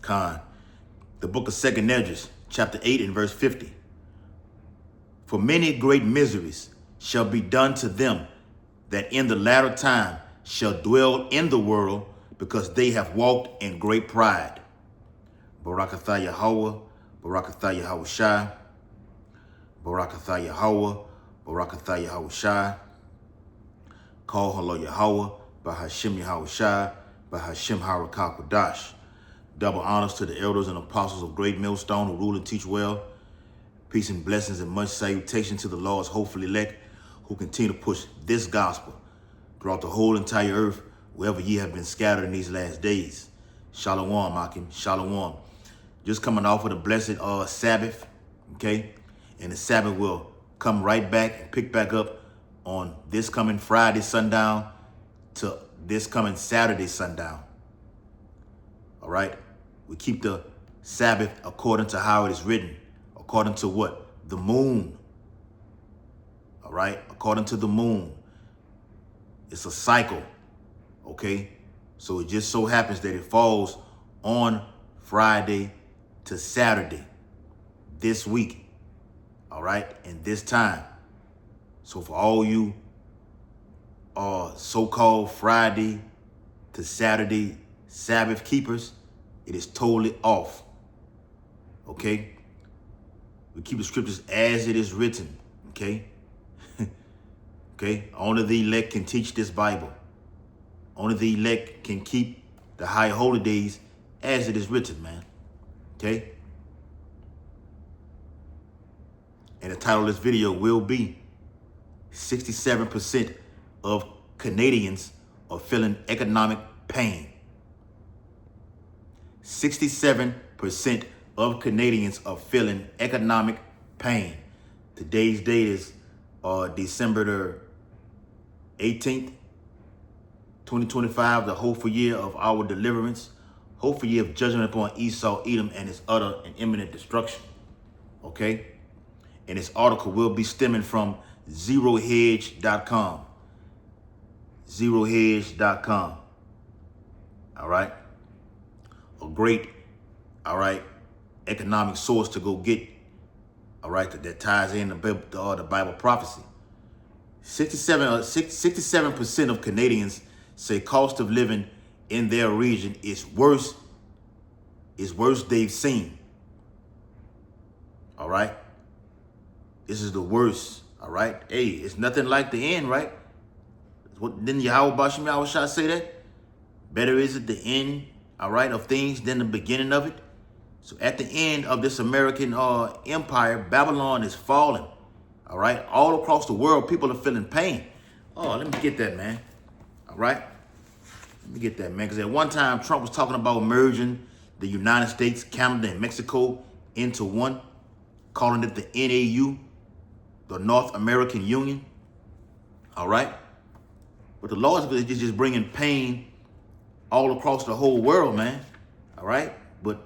Khan. The book of 2 Esdras, chapter 8 and verse 50. For many great miseries shall be done to them that in the latter time shall dwell in the world, because they have walked in great pride. Barakatha Yahweh, Barakatha Yahweh Shai, Barakatha Yahweh, Barakatha Yahweh Shai. Call hello Yahweh, Bahashim Yahweh Shai, Bahashim Harakah Kodash. Double honors to the elders and apostles of Great Millstone who rule and teach well. Peace and blessings and much salutation to the Lord's hopeful elect who continue to push this gospel throughout the whole entire earth, wherever ye have been scattered in these last days. Shalom, Akim. Shalom. Just coming off of the blessed Sabbath, okay? And the Sabbath will come right back and pick back up on this coming Friday sundown to this coming Saturday sundown. All right? We keep the Sabbath according to how it is written. According to what? The moon. All right? According to the moon. It's a cycle. Okay? So it just so happens that it falls on Friday to Saturday this week. All right? And this time. So for all you so-called Friday to Saturday Sabbath keepers, it is totally off. Okay? We keep the scriptures as it is written. Okay? Okay? Only the elect can teach this Bible. Only the elect can keep the high holy days as it is written, man. Okay? And the title of this video will be 67% of Canadians are feeling economic pain. 67% of Canadians are feeling economic pain. Today's date is December the 18th, 2025, the hopeful year of our deliverance, hopeful year of judgment upon Esau, Edom, and his utter and imminent destruction. Okay? And this article will be stemming from zerohedge.com. Zerohedge.com. All right? A great, all right, economic source to go get, all right, that ties in the Bible prophecy. 67% of Canadians say cost of living in their region is worse they've seen. All right? This is the worst, all right? Hey, it's nothing like the end, right? Didn't Yahweh Bashim Yahweh Shah say that? Better is it the end, all right, of things than the beginning of it. So at the end of this American empire, Babylon is falling, all right? All across the world, people are feeling pain. Oh, let me get that, man, all right? Let me get that, man, because at one time, Trump was talking about merging the United States, Canada, and Mexico into one, calling it the NAU, the North American Union, all right? But the Lord is just bringing pain all across the whole world, man, all right? But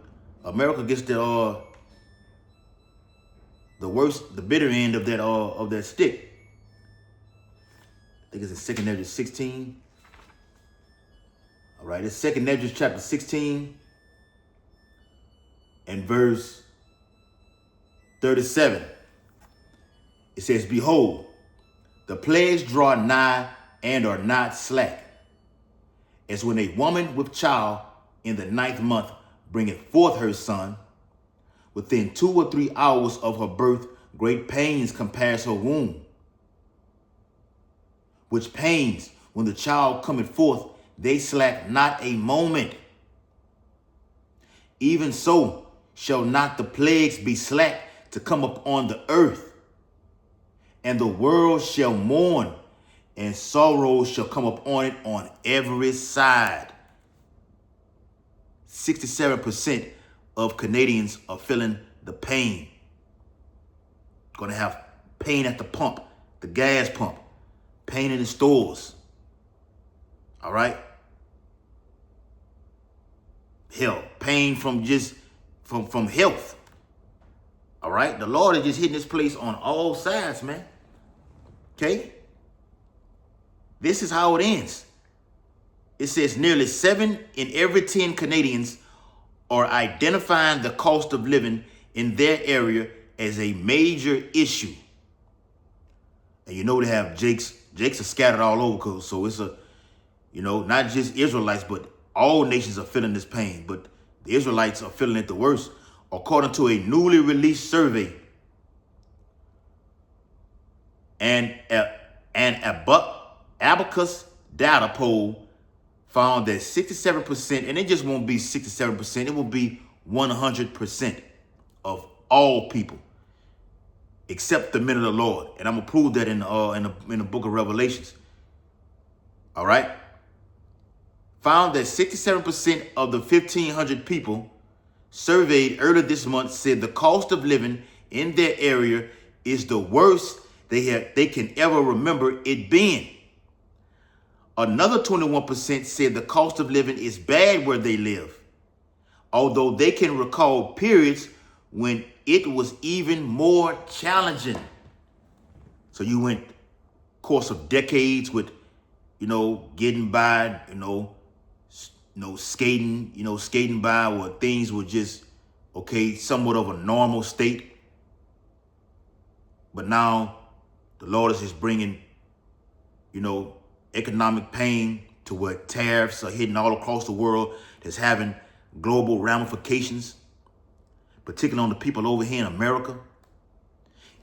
America gets the worst, the bitter end of that stick. I think it's in 2 Esdras 16. All right, it's 2 Esdras chapter 16 and verse 37. It says, behold, the plagues draw nigh and are not slack, as when a woman with child in the 9th month bringeth forth her son, within 2 or 3 hours of her birth, great pains compass her womb. Which pains, when the child cometh forth, they slack not a moment. Even so shall not the plagues be slack to come upon the earth. And the world shall mourn, and sorrow shall come upon it on every side. 67% of Canadians are feeling the pain. Going to have pain at the pump, the gas pump, pain in the stores. All right? Hell, pain from from health. All right? The Lord is just hitting this place on all sides, man. Okay? This is how it ends. It says nearly 7 in every 10 Canadians are identifying the cost of living in their area as a major issue. And you know they have Jakes are scattered all over, so it's a, not just Israelites, but all nations are feeling this pain. But the Israelites are feeling it the worst. According to a newly released survey, and an Abacus data poll found that 67%, and it just won't be 67%, it will be 100% of all people, except the men of the Lord. And I'm gonna prove that in the book of Revelations. All right. Found that 67% of the 1,500 people surveyed earlier this month said the cost of living in their area is the worst they can ever remember it being. Another 21% said the cost of living is bad where they live, although they can recall periods when it was even more challenging. So you went course of decades with, getting by, skating by where things were just, somewhat of a normal state. But now the Lord is just bringing, economic pain to where tariffs are hitting all across the world. That's having global ramifications, particularly on the people over here in America.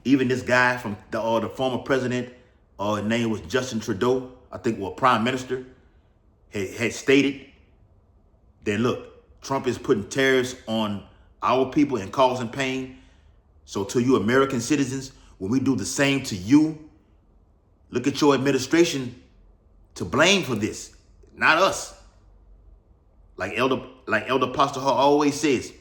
Even this guy from the former president, his name was Justin Trudeau, I think, prime minister, had stated that, look, Trump is putting tariffs on our people and causing pain. So to you American citizens, when we do the same to you, look at your administration to blame for this, not us. Like Elder Pastor Hall always says,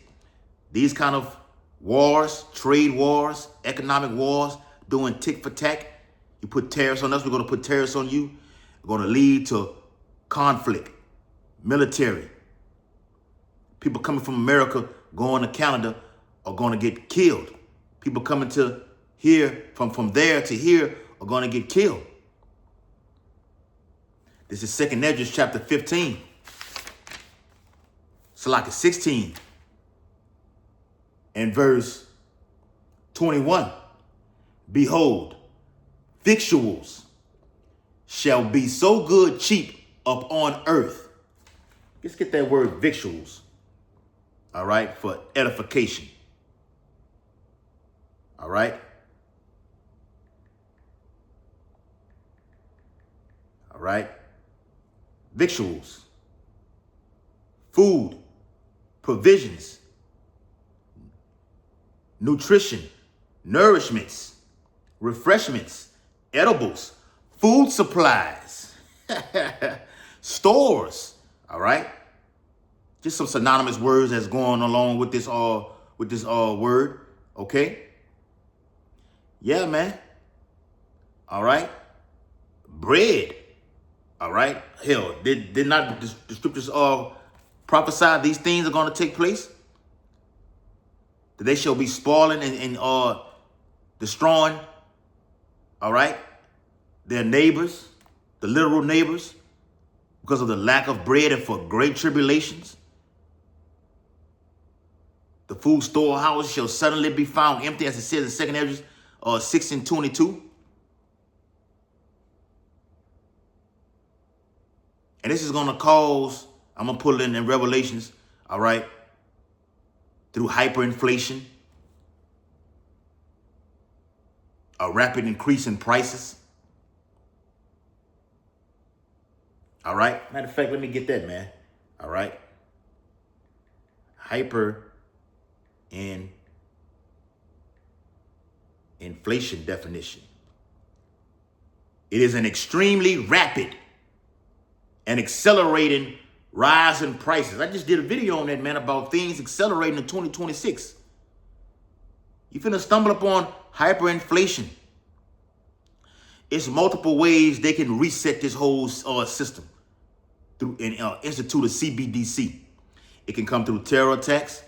these kind of wars, trade wars, economic wars, doing tick for tack, you put tariffs on us, we're going to put tariffs on you. We're going to lead to conflict, military. People coming from America going to Canada are going to get killed. People coming to here, from there to here, are going to get killed. This is 2 Ezra chapter 15. Salaki 16 and verse 21. Behold, victuals shall be so good cheap upon earth. Let's get that word victuals. All right, for edification. All right. All right. Victuals, food, provisions, nutrition, nourishments, refreshments, edibles, food supplies, stores. All right. Just some synonymous words that's going along with this word. Okay. Yeah, man. All right. Bread. All right. Hell, did not the scriptures prophesy these things are going to take place? That they shall be spoiling and destroying. All right. Their neighbors, the literal neighbors, because of the lack of bread and for great tribulations. The food storehouse shall suddenly be found empty, as it says in 2 Ezra 6 and 22. And this is going to cause, I'm going to put it in Revelations, all right, through hyperinflation, a rapid increase in prices. All right. Matter of fact, let me get that, man. All right. Inflation definition. It is an extremely rapid and accelerating rise in prices. I just did a video on that, man, about things accelerating in 2026. You finna stumble upon hyperinflation. It's multiple ways they can reset this whole system through and institute a CBDC. It can come through terror attacks.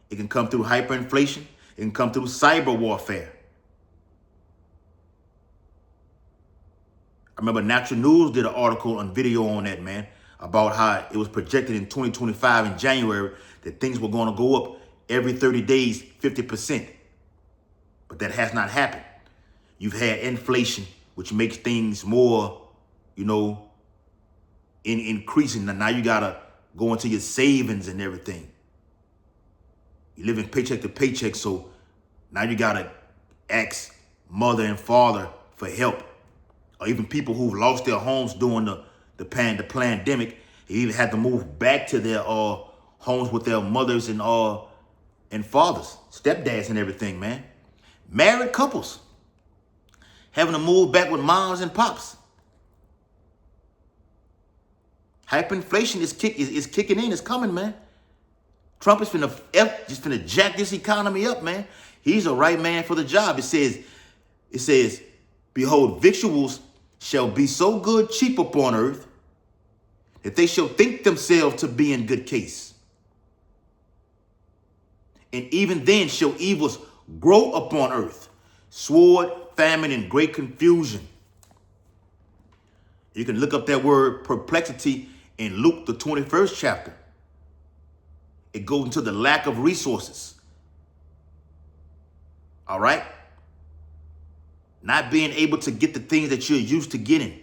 It can come through hyperinflation. It can come through cyber warfare. I remember Natural News did an article on video on that, man, about how it was projected in 2025 in January that things were going to go up every 30 days, 50%. But that has not happened. You've had inflation, which makes things more, increasing. Now you got to go into your savings and everything. You live in paycheck to paycheck, so now you got to ask mother and father for help. Or even people who've lost their homes during the pandemic, they even had to move back to their homes with their mothers and fathers, stepdads and everything, man. Married couples having to move back with moms and pops. Hyperinflation is kicking in. It's coming, man. Trump is finna jack this economy up, man. He's a right man for the job. It says, behold, victuals shall be so good cheap upon earth that they shall think themselves to be in good case. And even then shall evils grow upon earth, sword, famine, and great confusion. You can look up that word perplexity in Luke, the 21st chapter. It goes into the lack of resources. All right? Not being able to get the things that you're used to getting.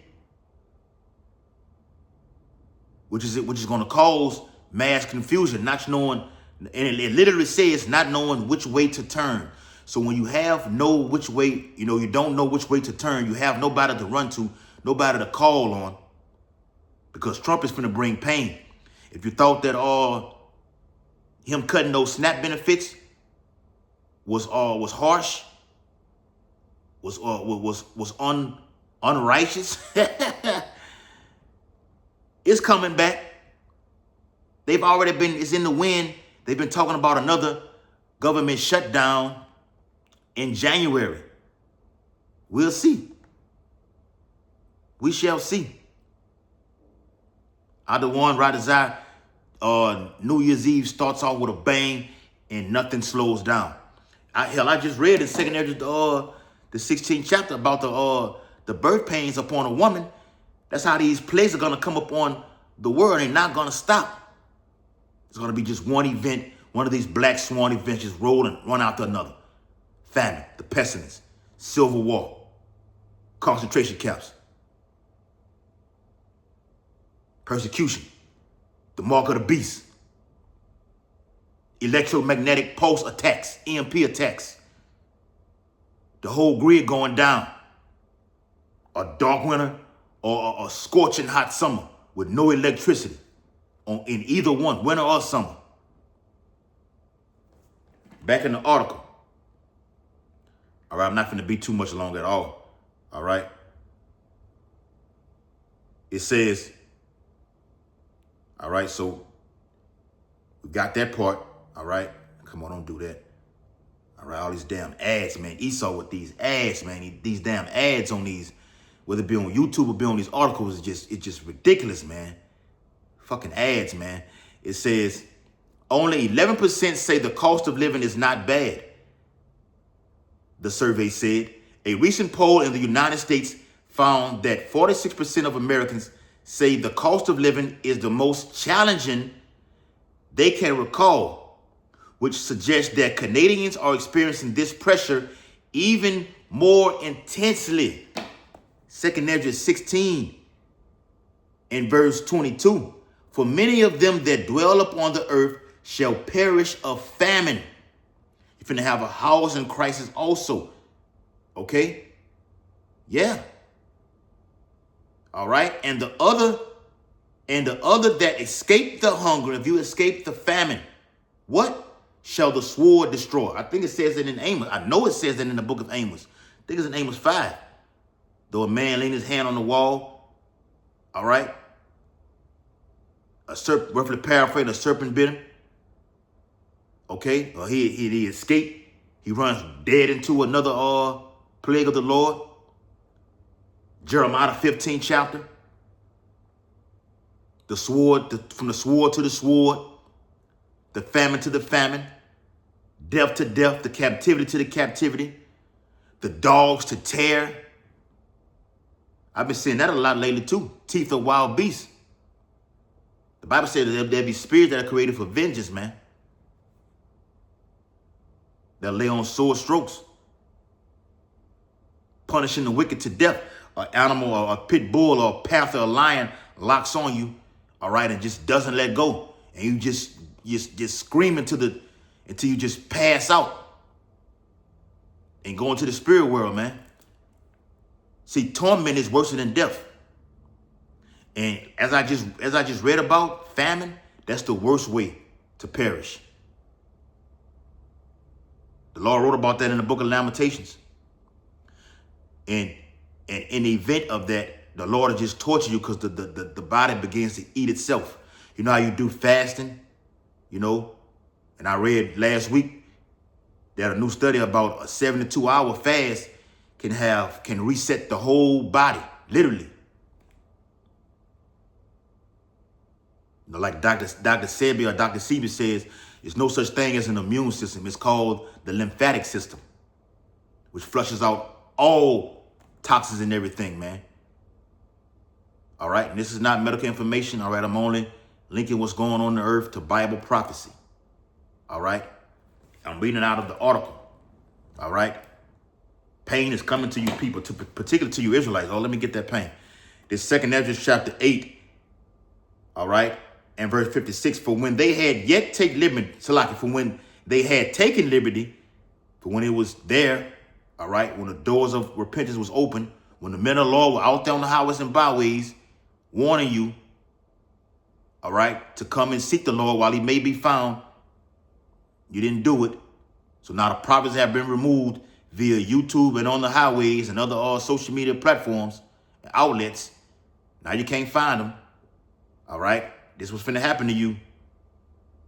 Which is going to cause mass confusion, not knowing, and it literally says not knowing which way to turn. So when you have no which way, you don't know which way to turn, you have nobody to run to, nobody to call on, because Trump is going to bring pain. If you thought that him cutting those SNAP benefits was harsh, was unrighteous, it's coming back. It's in the wind. They've been talking about another government shutdown in January. We'll see. We shall see. Either one, right as New Year's Eve starts off with a bang and nothing slows down. I just read in 2nd Ezra, the 16th chapter about the birth pains upon a woman. That's how these plagues are going to come upon the world. They're not going to stop. It's going to be just one event, one of these black swan events just rolling one after another. Famine, the pestilence, civil war, concentration camps, persecution, the mark of the beast, electromagnetic pulse attacks, EMP attacks, the whole grid going down, a dark winter or a scorching hot summer with no electricity in either one, winter or summer. Back in the article. All right, I'm not going to be too much long at all. All right. It says, all right, so we got that part. All right. Come on, don't do that. All right, all these damn ads, man. Esau with these ads, man. These damn ads on these, whether it be on YouTube or be on these articles, it's just ridiculous, man. Fucking ads, man. It says only 11% say the cost of living is not bad. The survey said a recent poll in the United States found that 46% of Americans say the cost of living is the most challenging they can recall, which suggests that Canadians are experiencing this pressure even more intensely. 2nd Ezra 16 in verse 22. For many of them that dwell upon the earth shall perish of famine. You're finna have a housing crisis also. Okay? Yeah. All right. And the other that escape the hunger, if you escape the famine, what shall the sword destroy? I think it says it in Amos. I know it says that in the book of Amos. I think it's in Amos 5. Though a man leaned his hand on the wall, all right? A serpent, roughly paraphrasing, a serpent bit him. Okay? Or he escaped. He runs dead into another plague of the Lord. Jeremiah 15th chapter. The sword, from the sword to the sword, the famine to the famine, death to death, the captivity to the captivity, the dogs to tear. I've been seeing that a lot lately too. Teeth of wild beasts. The Bible says that there'll be spirits that are created for vengeance, man. They'll lay on sword strokes, punishing the wicked to death. An animal, or a pit bull, or a panther, or a lion locks on you, all right, and just doesn't let go. And you just scream until you just pass out and go into the spirit world, man. See, torment is worse than death. And as I just read about famine, that's the worst way to perish. The Lord wrote about that in the book of Lamentations. And in the event of that, the Lord will just torture you because the body begins to eat itself. You know how you do fasting, you know? And I read last week that a new study about a 72-hour fast can reset the whole body, literally. You know, like Dr. Sebi or Dr. Sebi says, there's no such thing as an immune system. It's called the lymphatic system, which flushes out all toxins and everything, man. All right, and this is not medical information. All right, I'm only linking what's going on the earth to Bible prophecy. All right, I'm reading out of the article. All right, pain is coming to you people, particularly to you Israelites. Oh, let me get that pain. This 2nd Ezra chapter 8. All right, and verse 56. For when they had yet taken liberty, for when they had taken liberty, for when it was there. All right, when the doors of repentance was open, when the men of the Lord were out there on the highways and byways, warning you, all right, to come and seek the Lord while he may be found, you didn't do it. So now the prophets have been removed via YouTube and on the highways and other social media platforms and outlets. Now you can't find them. All right, this was finna happen to you.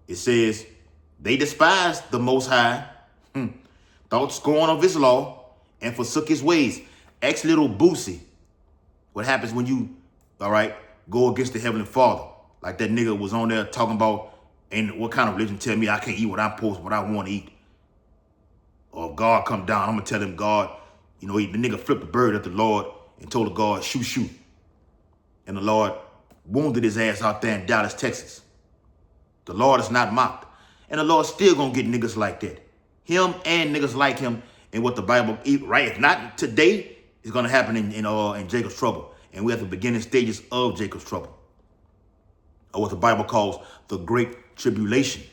It says, they despised the Most High, thought scorn of his law, and forsook his ways. Ex little Boosie. What happens when you, all right, go against the Heavenly Father? Like that nigga was on there talking about, and what kind of religion tell me I can't eat what I'm supposed, what I want to eat? Or if God come down, I'm going to tell him God, you know, the nigga flipped a bird at the Lord and told the God, shoot, shoot. And the Lord wounded his ass out there in Dallas, Texas. The Lord is not mocked. And the Lord still going to get niggas like that. Him and niggas like him. And what the Bible, right? If not today, it's going to happen in Jacob's trouble. And we're at the beginning stages of Jacob's trouble. Or what the Bible calls the Great Tribulation.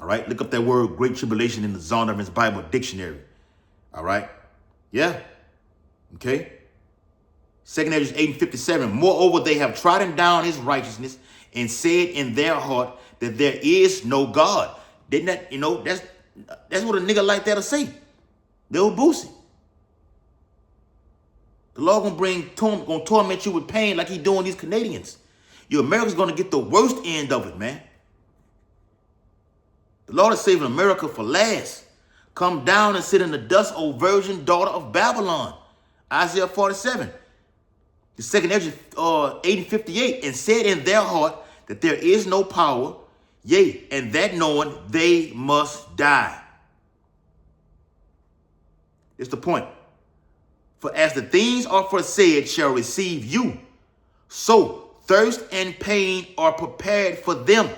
All right? Look up that word Great Tribulation in the Zondervan's Bible Dictionary. All right? Yeah. Okay? 2nd Ezra 8:57. Moreover, they have trodden down his righteousness and said in their heart that there is no God. Didn't that, you know, that's what a nigga like that'll say. They'll boost it. The Lord gonna torment you with pain like he doing these Canadians. Your America's gonna get the worst end of it, man. The Lord is saving America for last. Come down and sit in the dust, O virgin daughter of Babylon. Isaiah 47. The 2nd Ezra 8:58. And said in their heart that there is no power, yea, and that knowing they must die. It's the point. For as the things are foresaid shall receive you, so thirst and pain are prepared for them.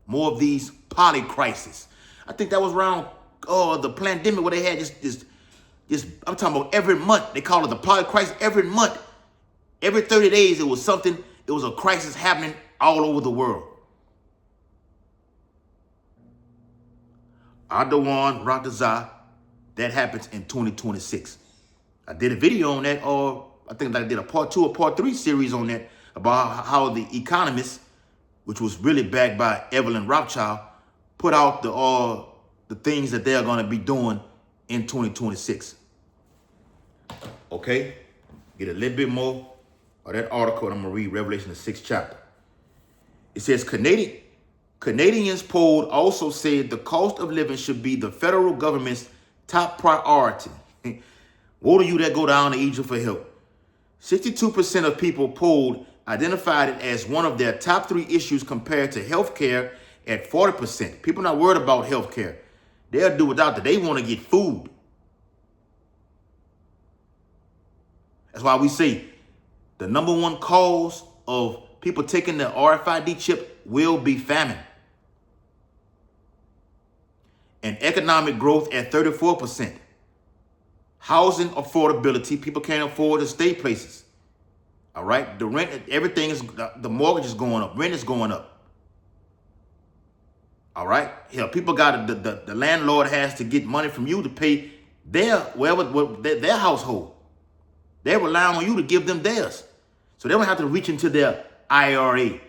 More of these polycrises. I think that was around the pandemic where they had this. I'm talking about every month. They call it the polycrisis. Every month, every 30 days, it was something. It was a crisis happening all over the world. Adawan Rakazah, that happens in 2026. I did a video on that, or I think I did a part 2 or part 3 series on that about how the Economist, which was really backed by Evelyn Rothschild, put out the things that they're going to be doing in 2026. Okay, get a little bit more of that article, and I'm going to read Revelation, the 6th chapter. It says, Canadians polled also said the cost of living should be the federal government's top priority. Woe to you that go down to Egypt for help. 62% of people polled identified it as one of their top 3 issues compared to health care at 40%. People not worried about health care. They'll do without that. They want to get food. That's why we say the number one cause of people taking the RFID chip will be famine. And economic growth at 34%. Housing affordability, people can't afford to stay places. All right, the rent, everything is, the mortgage is going up, rent is going up. All right, hell, people got the landlord has to get money from you to pay their their household. They rely on you to give them theirs, so they don't have to reach into their IRA,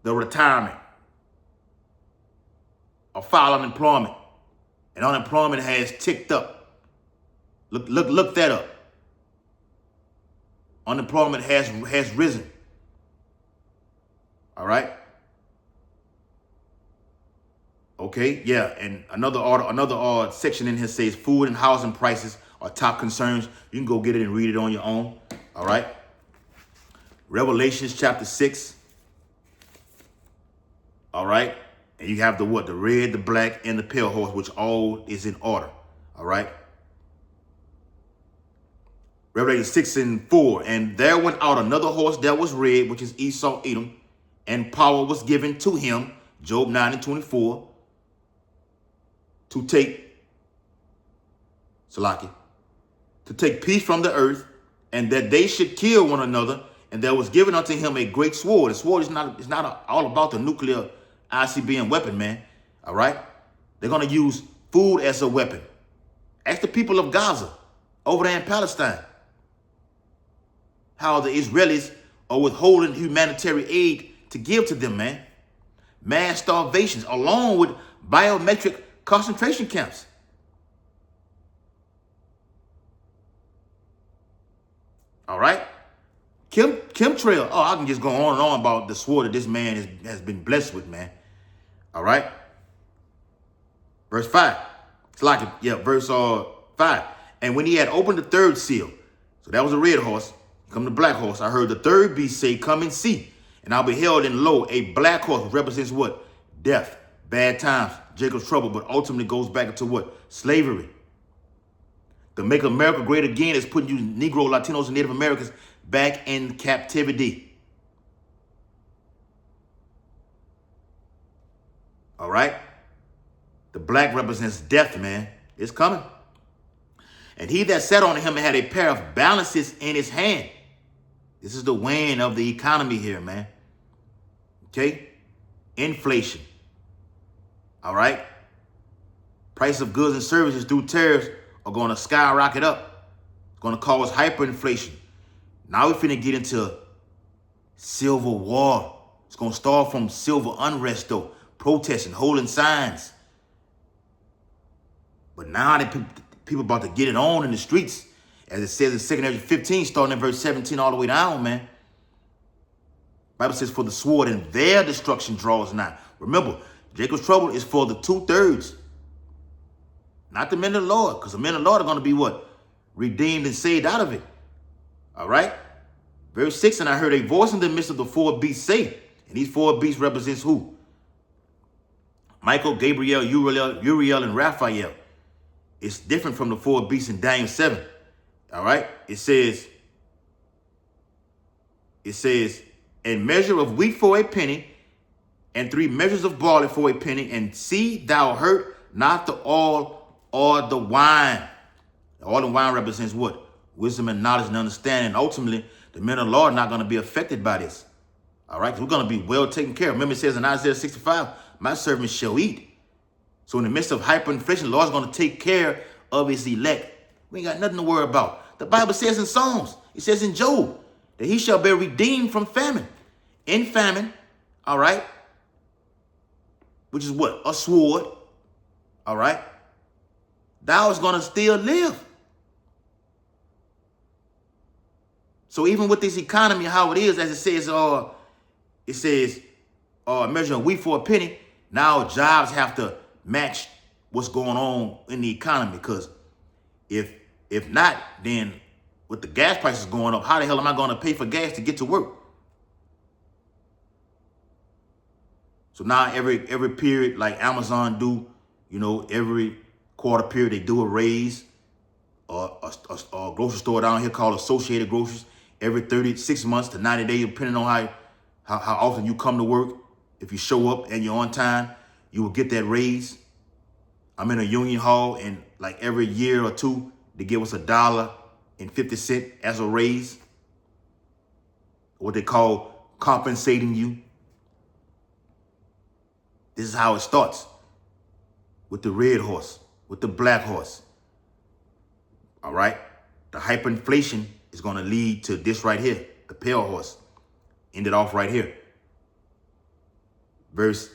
the retirement, or file unemployment, and unemployment has ticked up. Look that up. Unemployment has risen. All right. Okay, yeah, and another section in here says food and housing prices are top concerns. You can go get it and read it on your own. All right. Revelations chapter 6. All right. And you have the red, the black, and the pale horse, which all is in order. All right. Revelation 6:4. And there went out another horse that was red, which is Esau, Edom, and power was given to him, Job 9:24, to take peace from the earth, and that they should kill one another. And there was given unto him a great sword. The sword is not all about the nuclear ICBM weapon, man. All right? They're going to use food as a weapon. Ask the people of Gaza over there in Palestine how the Israelis are withholding humanitarian aid to give to them, man. Mass starvations along with biometric concentration camps. All right? Chemtrail. Oh, I can just go on and on about the sword that this man has been blessed with, man. All right? Verse 5. It's like, verse 5. And when he had opened the third seal, so that was a red horse, come the black horse, I heard the third beast say, come and see. And I beheld, and lo, a black horse, which represents what? Death, bad times, Jacob's trouble, but ultimately goes back into what? Slavery. To make America great again is putting you Negro, Latinos, and Native Americans back in captivity. All right? The black represents death, man. It's coming. And he that sat on him had a pair of balances in his hand. This is the weighing of the economy here, man. Okay? Inflation. All right? Price of goods and services through tariffs are going to skyrocket up. It's going to cause hyperinflation. Now we're finna get into civil war. It's going to start from civil unrest, though. Protesting, holding signs. But now people about to get it on in the streets. As it says in 2 Ezra 15, starting in verse 17 all the way down, man. Bible says, for the sword and their destruction draws nigh. Remember, Jacob's trouble is for the 2/3. Not the men of the Lord. Because the men of the Lord are going to be what? Redeemed and saved out of it. All right? Verse 6, and I heard a voice in the midst of the four beasts say, and these four beasts represents who? Michael, Gabriel, Uriel, and Raphael. It's different from the four beasts in Daniel 7. All right? It says, a measure of wheat for a penny, and 3 measures of barley for a penny, and see thou hurt not the oil or the wine. The oil and wine represents what? Wisdom and knowledge and understanding. Ultimately, the men of the Lord are not going to be affected by this. All right? We're going to be well taken care of. Remember, it says in Isaiah 65, my servants shall eat. So in the midst of hyperinflation, the Lord's going to take care of his elect. We ain't got nothing to worry about. The Bible says in Psalms, it says in Job, that he shall be redeemed from famine. In famine, all right, which is what? A sword, all right, thou is going to still live. So even with this economy, how it is, as it says, a measure of wheat for a penny, now jobs have to match what's going on in the economy. Because if not, then with the gas prices going up, how the hell am I going to pay for gas to get to work? So now every period, like Amazon do, every quarter period, they do a raise. Or a grocery store down here called Associated Groceries every 36 months to 90 days, depending on how often you come to work. If you show up and you're on time, you will get that raise. I'm in a union hall, and like every year or two, they give us $1.50 as a raise. What they call compensating you. This is how it starts. With the red horse, with the black horse. All right? The hyperinflation is going to lead to this right here, the pale horse. Ended off right here. Verse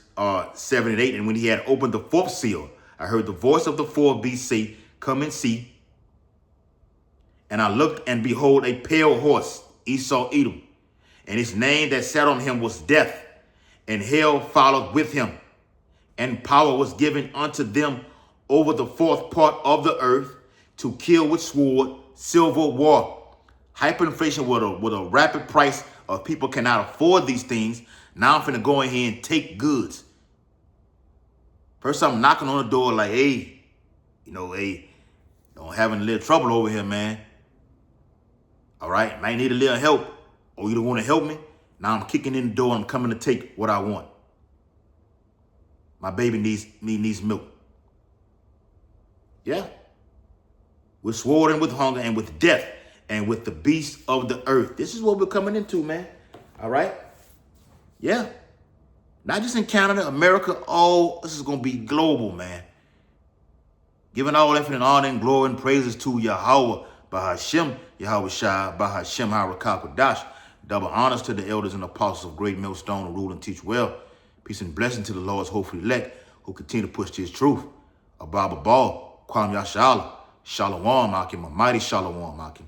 7 and 8, and when he had opened the fourth seal, I heard the voice of the fourth beast say, come and see. And I looked, and behold, a pale horse, Esau Edom. And his name that sat on him was Death, and hell followed with him. And power was given unto them over the fourth part of the earth to kill with sword, silver, war. Hyperinflation with a rapid price of people cannot afford these things. Now I'm finna go in here and take goods. First I'm knocking on the door like, hey, hey, don't having a little trouble over here, man. All right, might need a little help, or you don't want to help me. Now I'm kicking in the door and I'm coming to take what I want. My baby needs milk. Yeah. With sword and with hunger and with death and with the beasts of the earth. This is what we're coming into, man. All right? Yeah. Not just in Canada, America. Oh, this is going to be global, man. Giving all infinite honor and glory and praises to Yahweh, Bahashem, Yahweh Shai, Bahashem, Harakakadash. Double honors to the elders and apostles of Great Millstone who rule and teach well. Peace and blessing to the Lord's hopeful elect who continue to push to his truth. Abba Ball, Kwam Yashala, Shalom, Akim, a mighty Shalom, Akim.